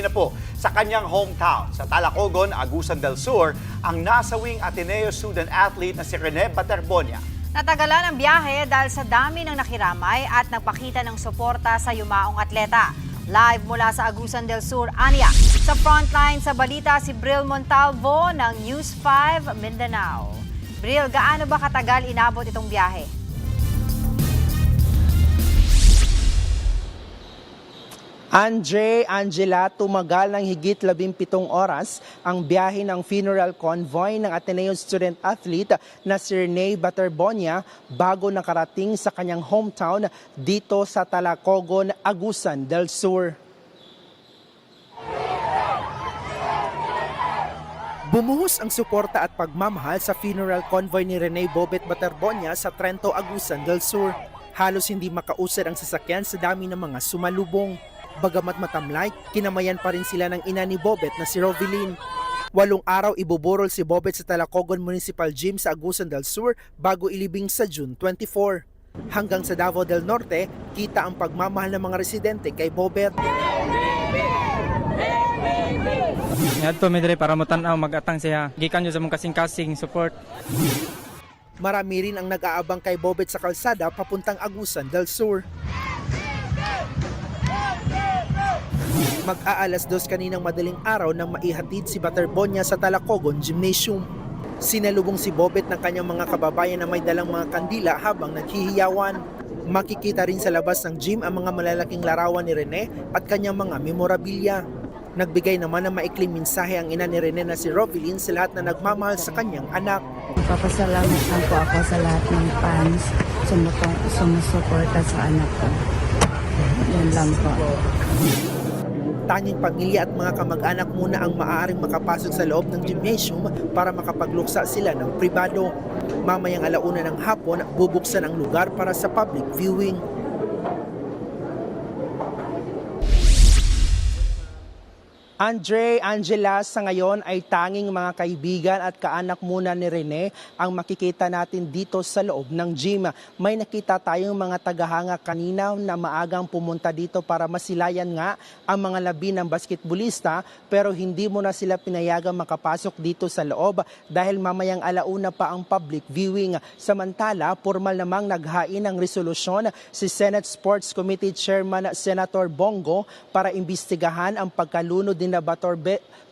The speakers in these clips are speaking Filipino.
umuwi na po sa kanyang hometown. Sa Talacogon, Agusan del Sur, ang nasawing Ateneo student athlete na si Rene Baterbonia. Natagalan ang biyahe dahil sa dami ng nakiramay at nagpakita ng suporta sa yumaong atleta. Live mula sa Agusan del Sur, Ania. Sa frontline sa balita si Bril Montalvo ng News 5 Mindanao. Bril, gaano ba katagal inabot itong biyahe? Angela, tumagal ng higit 17 oras ang biyahe ng funeral convoy ng Ateneo student athlete na si Rene Baterbonia bago nakarating sa kanyang hometown dito sa Talacogon, Agusan del Sur. Bumuhos ang suporta at pagmamahal sa funeral convoy ni Rene Bobet Baterbonia sa Trento, Agusan del Sur. Halos hindi makausad ang sasakyan sa dami ng mga sumalubong. Bagamat matamlay, kinamayan pa rin sila ng ina ni Bobet na si Rovilyn. 8 araw ibuburol si Bobet sa Talacogon Municipal Gym sa Agusan del Sur bago ilibing sa June 24. Hanggang sa Davao del Norte, kita ang pagmamahal ng mga residente kay Bobet. Ngadto mi diri para mo tan-aw mag-atang siya. Gikan yo sa mong kasing-kasing support. Marami rin ang nag-aabang kay Bobet sa kalsada papuntang Agusan del Sur. Mag-aalas 2 kaninang madaling araw nang maihatid si Baterbonia sa Talacogon Gymnasium. Sinalubong si Bobet ng kanyang mga kababayan na may dalang mga kandila habang naghihiyawan. Makikita rin sa labas ng gym ang mga malalaking larawan ni Rene at kanyang mga memorabilia. Nagbigay naman ng maikling mensahe ang ina ni Rene na si Rovilyn sa lahat na nagmamahal sa kanyang anak. Papasalamat lang po ako sa lahat ng fans sumusuporta sa anak ko. Yan lang po. Tanging pamilya at mga kamag-anak muna ang maaaring makapasok sa loob ng gymnasium para makapagluksa sila ng pribado. Mamayang 1:00 ng hapon, bubuksan ang lugar para sa public viewing. Angela, sa ngayon ay tanging mga kaibigan at kaanak muna ni Rene ang makikita natin dito sa loob ng gym. May nakita tayong mga tagahanga kanina na maagang pumunta dito para masilayan nga ang mga labi ng basketballista pero hindi mo na sila pinayagang makapasok dito sa loob dahil mamayang 1:00 pa ang public viewing. Samantala, formal namang naghain ng resolusyon si Senate Sports Committee Chairman Senator Bongo para imbestigahan ang pagkalunod din na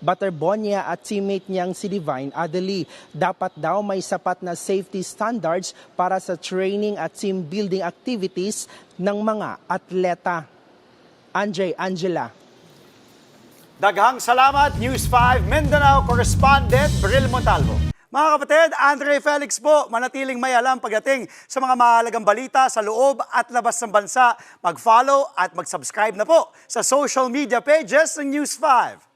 Baterbonia at teammate niyang si Divine Adeli. Dapat daw may sapat na safety standards para sa training at team building activities ng mga atleta. Angela. Daghang salamat, News 5 Mindanao correspondent Bril Montalvo. Mga kapatid, Andre Felix po, manatiling may alam pagdating sa mga mahalagang balita sa loob at labas ng bansa. Mag-follow at mag-subscribe na po sa social media pages ng News 5.